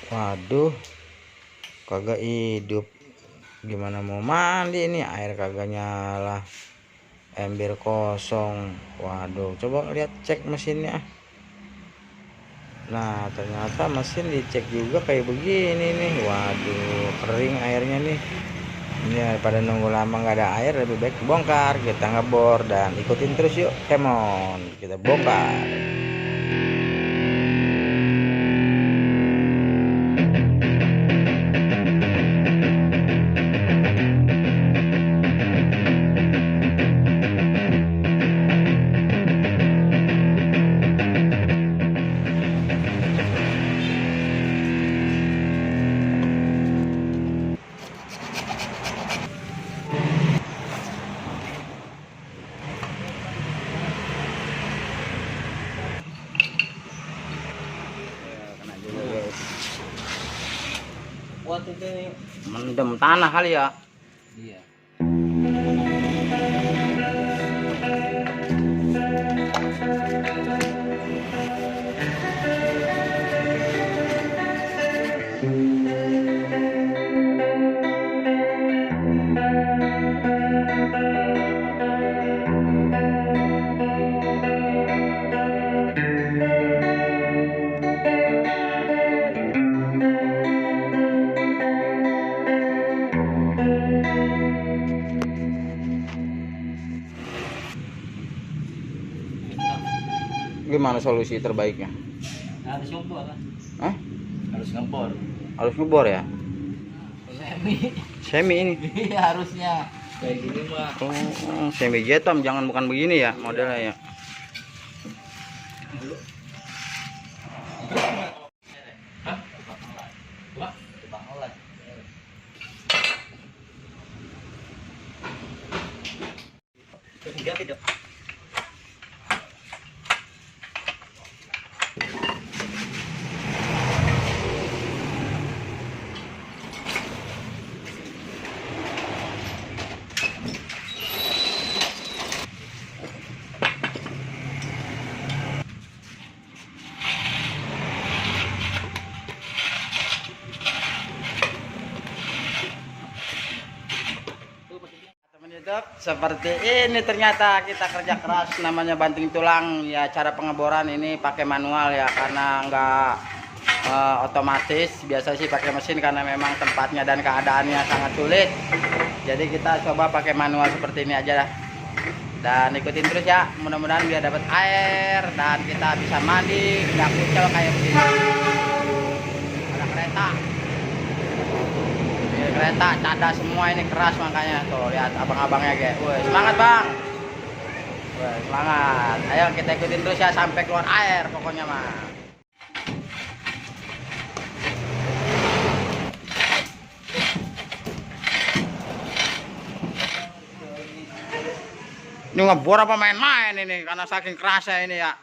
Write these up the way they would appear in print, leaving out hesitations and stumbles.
Waduh, kagak hidup. Gimana mau mandi ini, air kagak nyala, ember kosong. Waduh, coba lihat cek mesinnya. Nah, ternyata mesin dicek juga kayak begini nih. Waduh, kering airnya nih. Ini daripada nunggu lama nggak ada air, lebih baik bongkar. Kita ngebor dan ikutin terus yuk. Come on, kita bongkar. Kuat itu Mendem tanah kali ya. iya. Gimana solusi terbaiknya? Harus ngebor kan? Hah? Harus ngebor. Harus ngebor ya? Semi. Semi ini. Iya harusnya. Kayak gini mah. Oh, semi jetam, jangan bukan begini ya modelnya ya. Seperti ini ternyata kita kerja keras, namanya banting tulang ya. Cara pengeboran ini pakai manual ya, karena nggak otomatis. Biasa sih pakai mesin karena memang tempatnya dan keadaannya sangat sulit. Jadi kita coba pakai manual seperti ini aja dah. Dan ikutin terus ya, mudah-mudahan biar dapat air dan kita bisa mandi nggak kucel kayak begini. Ada kereta cadas semua, ini keras makanya tuh, lihat abang-abangnya kayak, woi semangat bang, woi semangat, ayo kita ikutin terus ya sampai keluar air pokoknya mah. Ini ngebor apa main-main ini, karena saking kerasnya ini ya.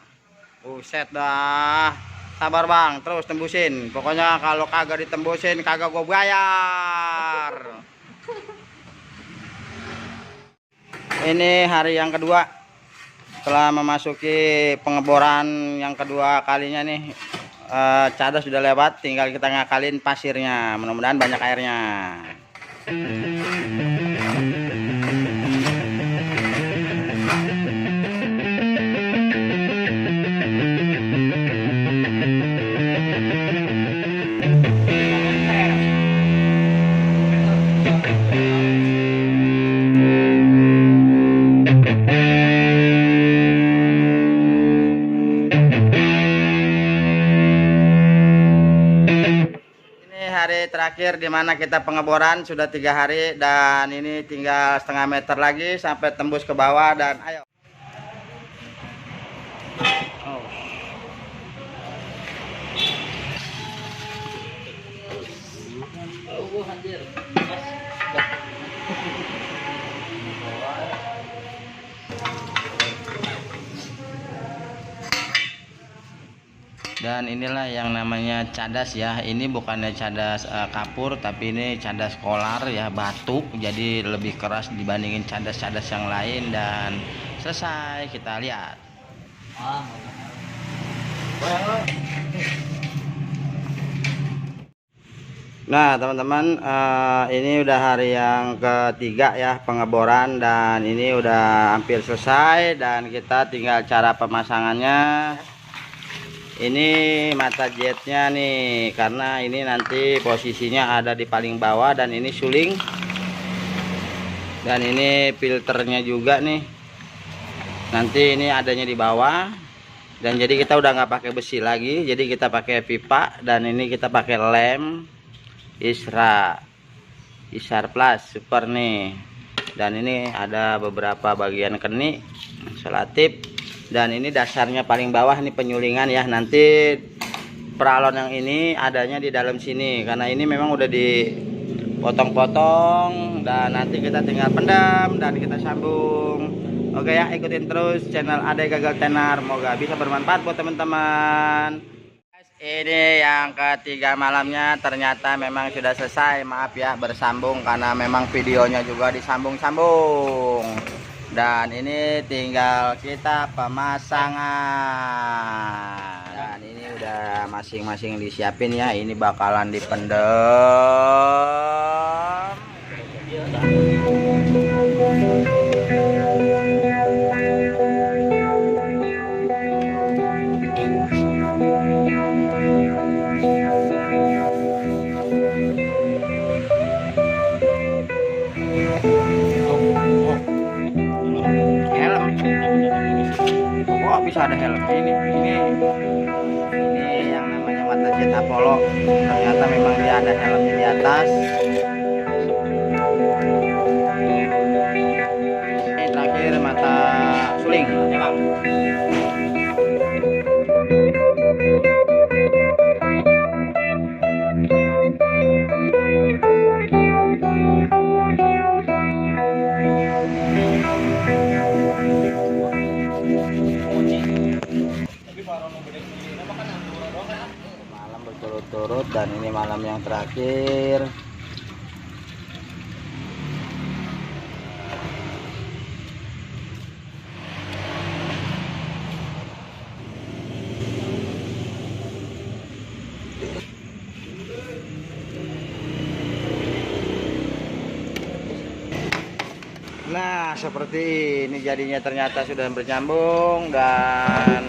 Buset dah. Sabar bang, terus tembusin. Pokoknya kalau kagak ditembusin kagak gue bayar. Ini hari yang kedua setelah memasuki pengeboran yang kedua kalinya nih. Cadas sudah lewat, tinggal kita ngakalin pasirnya. Mudah-mudahan banyak airnya. Hari terakhir dimana kita pengeboran sudah 3 hari, dan ini tinggal setengah meter lagi sampai tembus ke bawah. Dan ayo dan inilah yang namanya cadas ya. Ini bukannya cadas kapur, tapi ini cadas kolar ya, batu, jadi lebih keras dibandingin cadas-cadas yang lain. Dan selesai, kita lihat. Nah teman-teman, ini udah hari yang ketiga ya pengeboran, dan ini udah hampir selesai, dan kita tinggal cara pemasangannya. Ini mata jetnya nih, karena ini nanti posisinya ada di paling bawah, dan ini suling, dan ini filternya juga nih, nanti ini adanya di bawah. Dan jadi kita udah nggak pakai besi lagi, jadi kita pakai pipa, dan ini kita pakai lem Isra Isar Plus Super nih. Dan ini ada beberapa bagian kenik selotip, dan ini dasarnya paling bawah nih penyulingan ya. Nanti peralon yang ini adanya di dalam sini, karena ini memang udah dipotong-potong, dan nanti kita tinggal pendam dan kita sambung. Oke ya, ikutin terus channel Ade Gagal Tenar, semoga bisa bermanfaat buat teman-teman. Ini yang ketiga malamnya ternyata memang sudah selesai. Maaf ya bersambung, karena memang videonya juga disambung-sambung. Dan ini tinggal kita pemasangan. Dan ini udah masing-masing disiapin ya. Ini bakalan dipendem. Bisa ada helm ini yang namanya mata jet Apollo, ternyata memang dia ada helmnya di atas. Ini terakhir mata suling ya bang. Malam berturut-turut, dan ini malam yang terakhir. Nah seperti ini jadinya, ternyata sudah bernyambung, dan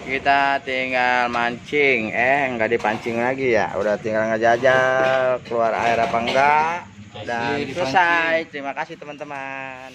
kita tinggal mancing. Nggak dipancing lagi ya, udah tinggal ngejajal keluar air apa enggak, dan selesai. Terima kasih teman-teman.